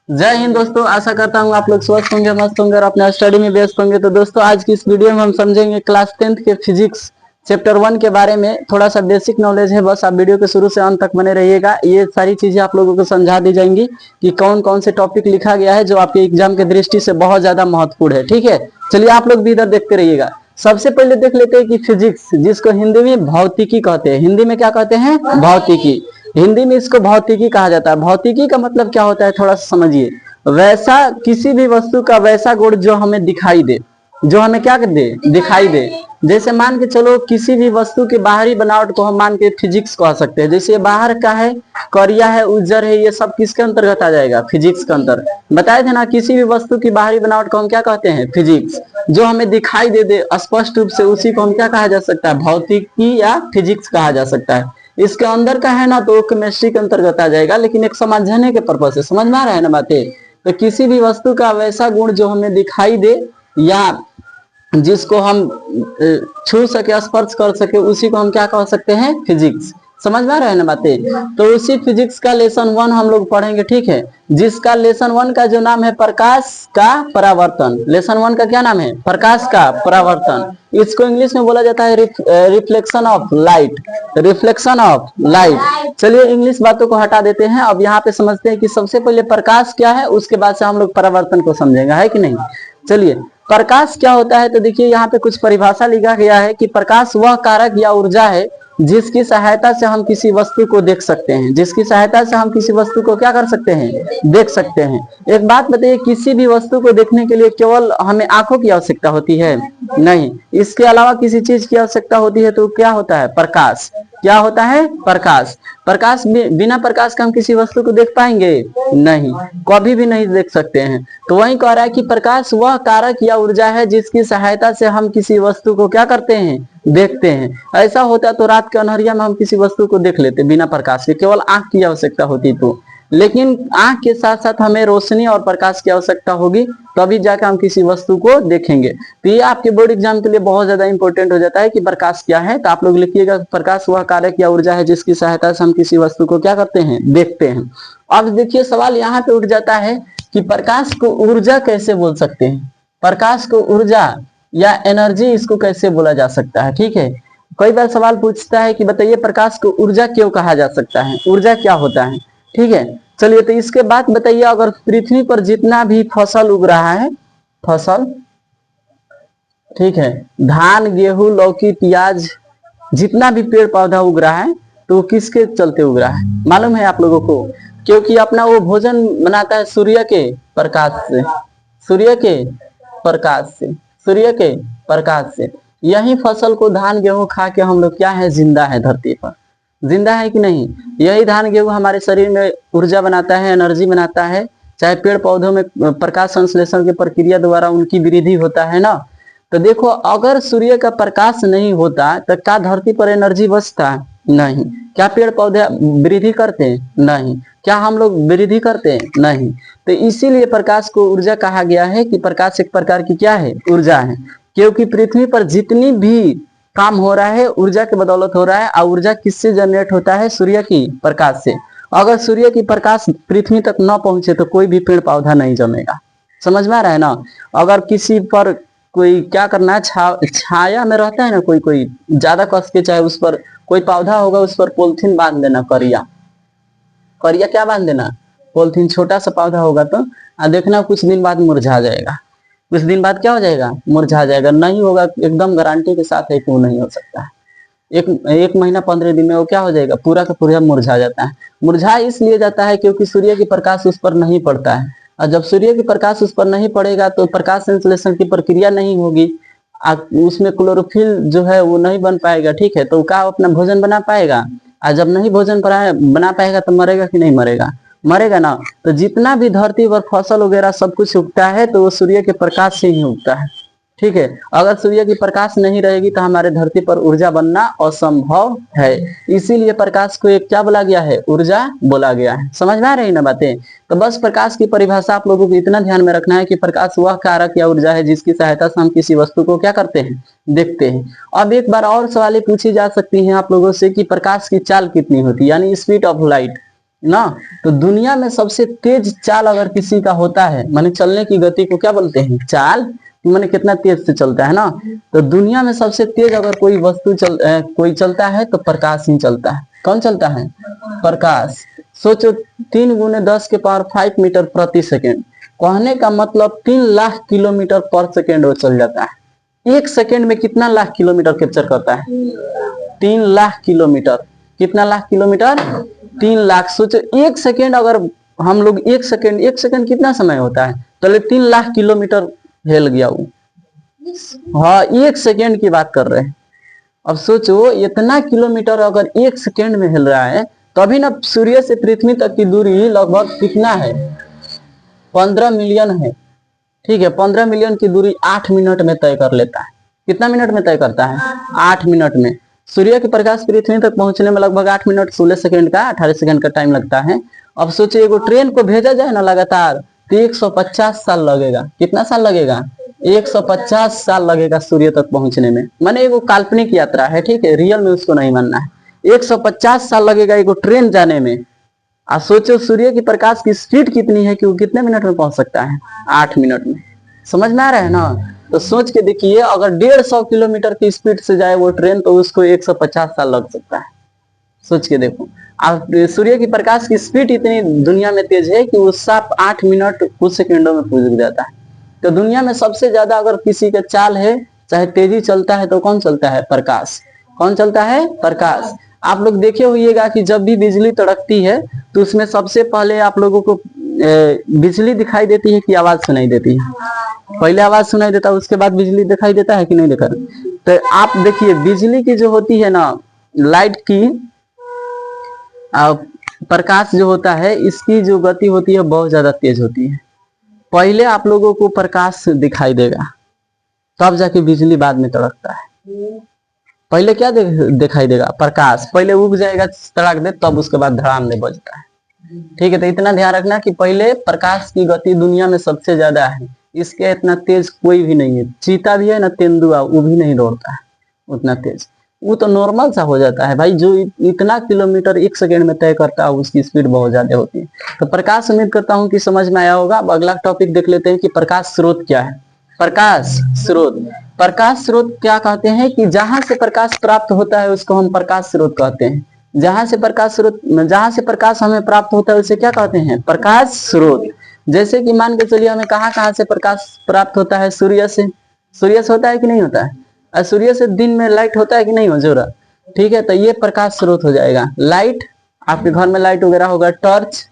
जय हिंद दोस्तों, आशा करता हूँ आप लोग स्वस्थ होंगे, मस्त होंगे और अपने स्टडी में व्यस्त होंगे। तो दोस्तों आज की इस वीडियो में हम समझेंगे क्लास 10th के फिजिक्स चैप्टर 1 के बारे में। थोड़ा सा बेसिक नॉलेज है, बस आप वीडियो के शुरू से अंत तक बने रहिएगा। ये सारी चीजें आप लोगों को समझा दी जाएंगी कि कौन कौन से टॉपिक लिखा गया है जो आपके एग्जाम के दृष्टि से बहुत ज्यादा महत्वपूर्ण है। ठीक है, चलिए आप लोग भी इधर देखते रहिएगा। सबसे पहले देख लेते हैं कि फिजिक्स, जिसको हिंदी में भौतिकी कहते हैं। हिंदी में क्या कहते हैं? भौतिकी। हिंदी में इसको भौतिकी कहा जाता है। भौतिकी का मतलब क्या होता है, थोड़ा सा समझिए। वैसा किसी भी वस्तु का वैसा गुण जो हमें दिखाई दे, जो हमें क्या कर दे, दिखाई दे। जैसे मान के चलो किसी भी वस्तु की बाहरी बनावट को हम मान के फिजिक्स कह सकते हैं। जैसे बाहर का है, करिया है, उज्जर है, ये सब किसके अंतर्गत आ जाएगा? फिजिक्स के अंतर। बताए थे ना, किसी भी वस्तु की बाहरी बनावट को हम क्या कहते हैं? फिजिक्स। जो हमें दिखाई दे दे स्पष्ट रूप से, उसी को हम क्या कहा जा सकता है? भौतिकी या फिजिक्स कहा जा सकता है। इसके अंदर का है ना तो केमिस्ट्री के अंतर्गत आ जाएगा, लेकिन एक समझने के पर्पज से, समझ में आ रहा है ना बातें। तो किसी भी वस्तु का वैसा गुण जो हमें दिखाई दे या जिसको हम छू सके, स्पर्श कर सके, उसी को हम क्या कह सकते हैं? फिजिक्स। समझ में आ रहा है ना बातें। तो उसी फिजिक्स का लेसन 1 हम लोग पढ़ेंगे, ठीक है, जिसका लेसन 1 का जो नाम है प्रकाश का परावर्तन। लेसन 1 का क्या नाम है? प्रकाश का परावर्तन। इसको इंग्लिश में बोला जाता है reflection of light. Reflection of light. चलिए इंग्लिश बातों को हटा देते हैं, अब यहाँ पे समझते हैं कि सबसे पहले प्रकाश क्या है, उसके बाद से हम लोग परावर्तन को समझेंगे, है कि नहीं। चलिए प्रकाश क्या होता है, तो देखिए यहाँ पे कुछ परिभाषा लिखा गया है कि प्रकाश वह कारक या ऊर्जा है जिसकी सहायता से हम किसी वस्तु को देख सकते हैं। जिसकी सहायता से हम किसी वस्तु को क्या कर सकते हैं? देख सकते हैं। एक बात बताइए, किसी भी वस्तु को देखने के लिए केवल हमें आंखों की आवश्यकता होती है? नहीं, इसके अलावा किसी चीज की आवश्यकता होती है। तो क्या होता है? प्रकाश। क्या होता है? प्रकाश। प्रकाश बिना प्रकाश का हम किसी वस्तु को देख पाएंगे? नहीं, कभी भी नहीं देख सकते हैं। तो वही कह रहा है कि प्रकाश वह कारक या ऊर्जा है जिसकी सहायता से हम किसी वस्तु को क्या करते हैं? देखते हैं। ऐसा होता तो रात के अंधेरिया में हम किसी वस्तु को देख लेते बिना प्रकाश के, केवल आंख की आवश्यकता होती तो। लेकिन आंख के साथ साथ हमें रोशनी और प्रकाश की आवश्यकता होगी, तभी जाकर हम किसी वस्तु को देखेंगे। तो ये आपके बोर्ड एग्जाम के लिए बहुत ज्यादा इंपॉर्टेंट हो जाता है कि प्रकाश क्या है। तो आप लोग लिखिएगा, प्रकाश वह कारक या ऊर्जा है जिसकी सहायता से हम किसी वस्तु को क्या करते हैं? देखते हैं। अब देखिए सवाल यहाँ पे उठ जाता है कि प्रकाश को ऊर्जा कैसे बोल सकते हैं? प्रकाश को ऊर्जा या एनर्जी इसको कैसे बोला जा सकता है? ठीक है, कई बार सवाल पूछता है कि बताइए प्रकाश को ऊर्जा क्यों कहा जा सकता है, ऊर्जा क्या होता है। ठीक है, चलिए तो इसके बाद बताइए, अगर पृथ्वी पर जितना भी फसल उग रहा है, फसल, ठीक है, धान, गेहूं, लौकी, प्याज, जितना भी पेड़ पौधा उग रहा है, तो किसके चलते उग रहा है? मालूम है आप लोगों को? क्योंकि अपना वो भोजन बनाता है सूर्य के प्रकाश से। सूर्य के प्रकाश से, सूर्य के प्रकाश से। यही फसल को धान गेहूं खा के हम लोग क्या है? जिंदा है धरती पर। जिंदा है कि नहीं? यही धान गेहूं हमारे शरीर में ऊर्जा बनाता है, एनर्जी बनाता है। चाहे पेड़ पौधों में प्रकाश संश्लेषण की प्रक्रिया द्वारा उनकी वृद्धि होता है ना। तो देखो, अगर सूर्य का प्रकाश नहीं होता तो क्या धरती पर एनर्जी बचता? नहीं। क्या पेड़ पौधे वृद्धि करते हैं? नहीं। क्या हम लोग वृद्धि करते हैं? नहीं। तो इसीलिए प्रकाश को ऊर्जा कहा गया है कि प्रकाश एक प्रकार की क्या है? ऊर्जा है। क्योंकि पृथ्वी पर जितनी भी काम हो रहा है ऊर्जा के बदौलत हो रहा है। और ऊर्जा किससे जनरेट होता है? सूर्य की प्रकाश से। अगर सूर्य की प्रकाश पृथ्वी तक न पहुंचे तो कोई भी पेड़ पौधा नहीं जमेगा। समझ में आ रहा है ना। अगर किसी पर कोई क्या करना है, छाया में रहता है ना, कोई कोई ज्यादा कस के, चाहे उस पर कोई पौधा होगा उस पर पॉलिथीन बांध देना, करिया। करिया क्या बांध देना? पॉलिथीन। छोटा सा पौधा होगा तो देखना कुछ दिन बाद मुरझा जाएगा। कुछ दिन बाद क्या हो जाएगा? मुरझा जाएगा। नहीं होगा, एकदम गारंटी के साथ है कि वो नहीं हो सकता है। एक महीना 15 दिन में वो क्या हो जाएगा? पूरा का पूरा मुरझा जाता है। मुरझा इसलिए जाता है क्योंकि सूर्य की प्रकाश उस पर नहीं पड़ता है। और जब सूर्य की प्रकाश उस पर नहीं पड़ेगा तो प्रकाश संश्लेषण की प्रक्रिया नहीं होगी, उसमें क्लोरोफिल जो है वो नहीं बन पाएगा। ठीक है, तो क्या अपना भोजन बना पाएगा? और जब नहीं भोजन बना पाएगा तो मरेगा कि नहीं मरेगा? मरेगा ना। तो जितना भी धरती पर फसल वगैरह सब कुछ उगता है तो वो सूर्य के प्रकाश से ही उगता है। ठीक है, अगर सूर्य की प्रकाश नहीं रहेगी तो हमारे धरती पर ऊर्जा बनना असंभव है। इसीलिए प्रकाश को एक क्या बोला गया है? ऊर्जा बोला गया है। समझ में आ रही ना बातें। तो बस प्रकाश की परिभाषा आप लोगों को इतना ध्यान में रखना है कि प्रकाश वह कारक या ऊर्जा है जिसकी सहायता से हम किसी वस्तु को क्या करते हैं? देखते हैं। अब एक बार और सवाल पूछी जा सकती है आप लोगों से कि प्रकाश की चाल कितनी होती है, यानी स्पीड ऑफ लाइट। ना। तो दुनिया में सबसे तेज चाल अगर किसी का होता है, माने चलने की गति को क्या बोलते हैं? चाल। माने कितना तेज से चलता है ना। तो दुनिया में सबसे तेज अगर कोई वस्तु कोई चलता है तो प्रकाश ही चलता है। कौन चलता है? प्रकाश। सोचो 3 × 10⁵ मीटर प्रति सेकेंड, कहने का मतलब 3 लाख किलोमीटर पर सेकेंड वो चल जाता है। 1 सेकेंड में कितना लाख किलोमीटर कैप्चर करता है? 3 लाख किलोमीटर। कितना लाख किलोमीटर? 3 लाख। सोचो 1 सेकेंड, अगर हम लोग 1 सेकेंड कितना समय होता है? पहले 3 लाख किलोमीटर हिल गया वो। हाँ, 1 सेकेंड की बात कर रहे हैं। अब सोचो इतना किलोमीटर अगर 1 सेकेंड में हिल रहा है, तो अभी ना सूर्य से पृथ्वी तक की दूरी लगभग कितना है? 15 मिलियन है। ठीक है, 15 मिलियन की दूरी 8 मिनट में तय कर लेता है। कितना मिनट में तय करता है? 8 मिनट में। सूर्य के प्रकाश पृथ्वी तक पहुंचने में लगभग 8 मिनट 16 सेकंड का 18 सेकंड का टाइम लगता है। अब सोचिए एगो ट्रेन को भेजा जाए ना लगातार, तो 150 साल लगेगा। कितना साल लगेगा? 150 साल लगेगा सूर्य तक पहुंचने में। माने एगो काल्पनिक यात्रा है, ठीक है, रियल में उसको नहीं मानना है। 150 साल लगेगा एगो ट्रेन जाने में। आप सोचो सूर्य की प्रकाश की स्पीड कितनी है कि वो कितने मिनट में पहुंच सकता है? 8 मिनट में। समझ में आ रहा है ना? तो सोच के देखिए, अगर 150 किलोमीटर की स्पीड से जाए वो ट्रेन, तो उसको 150 साल लग सकता है। सोच के देखो, आप सूर्य की प्रकाश की स्पीड इतनी दुनिया में तेज है कि वो साफ 8 मिनट कुछ सेकंडों में पहुंच जाता है। तो दुनिया में सबसे ज्यादा अगर किसी का चाल है, चाहे तेजी चलता है, तो कौन चलता है? प्रकाश। कौन चलता है? प्रकाश। आप लोग देखे होइएगा कि जब भी बिजली तड़कती है, तो उसमें सबसे पहले आप लोगों को बिजली दिखाई देती है कि आवाज सुनाई देती है? पहले आवाज सुनाई देता है, उसके बाद बिजली दिखाई देता है कि नहीं दिखा? तो आप देखिए, बिजली की जो होती है ना, लाइट की प्रकाश जो होता है, इसकी जो गति होती है बहुत ज्यादा तेज होती है। पहले आप लोगों को प्रकाश दिखाई देगा, तब जाके बिजली बाद में तड़कता है। पहले क्या दिखाई देगा? प्रकाश। पहले उग जाएगा तड़क दे, तब उसके बाद धड़ाम दे बजता है। ठीक है, तो इतना ध्यान रखना कि पहले प्रकाश की गति दुनिया में सबसे ज्यादा है। इसके इतना तेज कोई भी नहीं है। चीता भी है ना, तेंदुआ, वो भी नहीं दौड़ता है उतना तेज। वो तो नॉर्मल सा हो जाता है भाई। जो इतना किलोमीटर 1 सेकेंड में तय करता है, उसकी स्पीड बहुत ज्यादा होती है। तो प्रकाश, उम्मीद करता हूँ कि समझ में आया होगा। अब अगला टॉपिक देख लेते हैं कि प्रकाश स्रोत क्या है। प्रकाश स्रोत। प्रकाश स्रोत क्या कहते हैं? कि जहां से प्रकाश प्राप्त होता है उसको हम प्रकाश स्रोत कहते हैं। जहां से प्रकाश हमें प्राप्त होता है उसे क्या कहते हैं? प्रकाश स्रोत। जैसे कि मान के चलिए, हमें कहाँ से प्रकाश प्राप्त होता है? सूर्य से। सूर्य से होता है कि नहीं होता है? और सूर्य से दिन में लाइट होता है कि नहीं हो जोरा? ठीक है, तो ये प्रकाश स्रोत हो जाएगा। लाइट, आपके घर में लाइट वगैरह होगा, टॉर्च,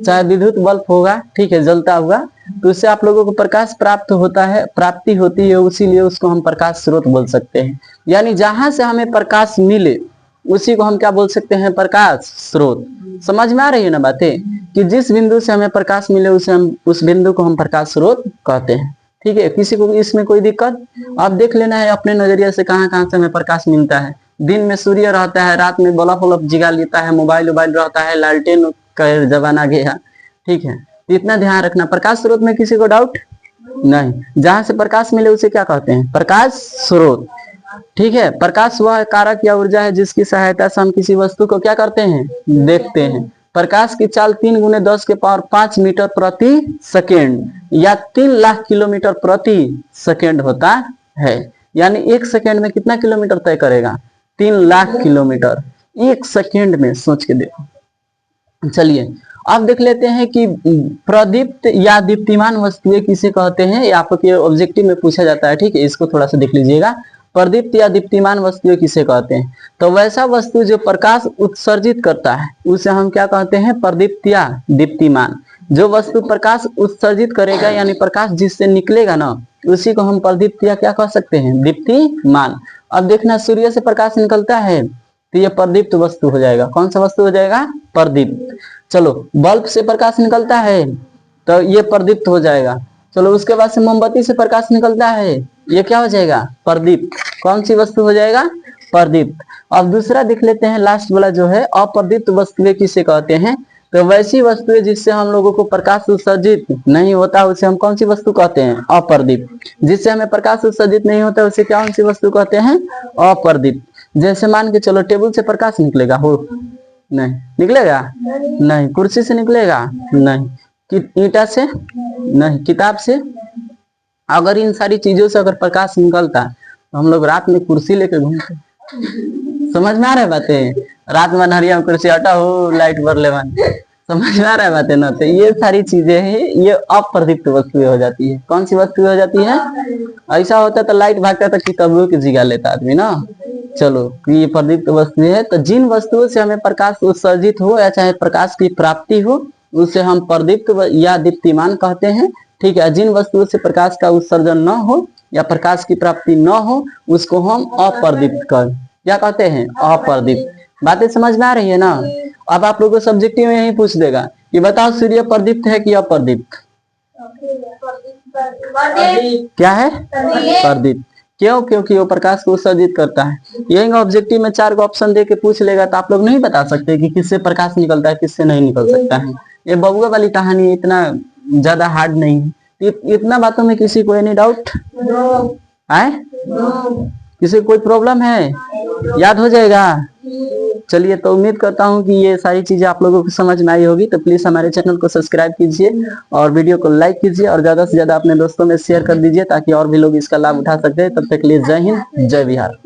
चाहे विद्युत बल्ब होगा, ठीक है, जलता हुआ, तो उससे आप लोगों को प्रकाश प्राप्त होता है, प्राप्ति होती है, उसीलिए उसको हम प्रकाश स्रोत बोल सकते हैं। यानी जहां से हमें प्रकाश मिले उसी को हम क्या बोल सकते हैं? प्रकाश स्रोत। समझ में आ रही है ना बातें? कि जिस बिंदु से हमें प्रकाश मिले उस बिंदु को हम प्रकाश स्रोत कहते हैं। ठीक है, किसी को इसमें कोई दिक्कत? आप देख लेना है अपने नजरिए से कहाँ से हमें प्रकाश मिलता है। दिन में सूर्य रहता है, रात में बल्ब वल्ब जगा लेता है, मोबाइल रहता है, लालटेन का जमाना गया। ठीक है, तो इतना ध्यान रखना। प्रकाश स्रोत में किसी को डाउट नहीं? जहां से प्रकाश मिले उसे क्या कहते हैं? प्रकाश स्रोत। ठीक है, प्रकाश वह कारक या ऊर्जा है जिसकी सहायता से हम किसी वस्तु को क्या करते हैं? देखते हैं। प्रकाश की चाल 3 × 10⁵ मीटर प्रति सेकेंड या 3 लाख किलोमीटर प्रति सेकेंड होता है। यानी 1 सेकेंड में कितना किलोमीटर तय करेगा? 3 लाख किलोमीटर 1 सेकेंड में। सोच के देखो। चलिए अब देख लेते हैं कि प्रदीप्त या दीप्तिमान वस्तुएं किसे कहते हैं। ये आपके ऑब्जेक्टिव में पूछा जाता है। ठीक है, इसको थोड़ा सा देख लीजिएगा। प्रदीप्त या दीप्तिमान वस्तुएं किसे कहते हैं? तो वैसा वस्तु जो प्रकाश उत्सर्जित करता है उसे हम क्या कहते हैं? प्रदीप्त या दीप्तिमान। जो वस्तु प्रकाश उत्सर्जित करेगा यानी प्रकाश जिससे निकलेगा ना, उसी को हम प्रदीप्त या क्या कह सकते हैं? दीप्तिमान। अब देखना, सूर्य से प्रकाश निकलता है तो ये प्रदीप्त वस्तु हो जाएगा। कौन सा वस्तु हो जाएगा? प्रदीप्त। चलो, बल्ब से प्रकाश निकलता है तो ये प्रदीप्त हो जाएगा। चलो, उसके बाद से मोमबत्ती से प्रकाश निकलता है, ये क्या हो जाएगा? प्रदीप्त। कौन सी वस्तु हो जाएगा? प्रदीप्त। अब दूसरा देख लेते हैं, लास्ट वाला जो है, अप्रदीप्त वस्तुएं किसे कहते हैं? तो वैसी वस्तुएं जिससे हम लोगों को प्रकाश उत्सर्जित नहीं होता उसे हम कौन सी वस्तु कहते हैं? अप्रदीप्त। जिससे हमें प्रकाश उत्सर्जित नहीं होता उसे कौन सी वस्तु कहते हैं? अप्रदीप्त। जैसे मान के चलो, टेबल से प्रकाश निकलेगा हो? नहीं। निकलेगा? नहीं। कुर्सी से निकलेगा? नहीं। ईंटा से? नहीं। किताब से? अगर इन सारी चीजों से अगर प्रकाश निकलता तो हम लोग रात में कुर्सी लेकर घूमते। समझ में आ रहा है बातें? रात में नहरिया में कुर्सी हटा हो लाइट बर ले समझ में आ रहा है बातें ना? तो ये सारी चीजें हैं, ये अप्रदीप्त वस्तुएं हो जाती है। कौन सी वस्तुएं हो जाती है? ऐसा होता तो लाइट भागता तो किताबों की जगह लेता आदमी ना। चलो, ये प्रदीप्त वस्तु है। तो जिन वस्तुओं से हमें प्रकाश उत्सर्जित हो या चाहे प्रकाश की प्राप्ति हो उसे हम प्रदीप्त या दीप्तिमान कहते हैं। ठीक है। जिन वस्तुओं से प्रकाश का उत्सर्जन न हो या प्रकाश की प्राप्ति न हो उसको हम अप्रदीप्त क्या कहते हैं? अप्रदीप्त। बातें समझ में आ रही है ना? अब आप लोगों को सब्जेक्टिव में यही पूछ देगा कि बताओ सूर्य प्रदीप्त है कि अप्रदीप्त? क्या है? प्रदीप्त। क्यों? क्योंकि वो प्रकाश को उत्सर्जित करता है। यही ऑब्जेक्टिव में 4 ऑप्शन दे के पूछ लेगा तो आप लोग नहीं बता सकते कि किससे प्रकाश निकलता है किससे नहीं निकल सकता है। ये बबुआ वाली कहानी इतना ज्यादा हार्ड नहीं है। इतना बातों में किसी को एनी डाउट है? किसी को कोई प्रॉब्लम है? याद हो जाएगा? चलिए, तो उम्मीद करता हूँ कि ये सारी चीजें आप लोगों को समझ में आई होगी। तो प्लीज हमारे चैनल को सब्सक्राइब कीजिए और वीडियो को लाइक कीजिए और ज्यादा से ज्यादा अपने दोस्तों में शेयर कर दीजिए ताकि और भी लोग इसका लाभ उठा सकते हैं। तब तक के लिए जय हिंद, जय बिहार।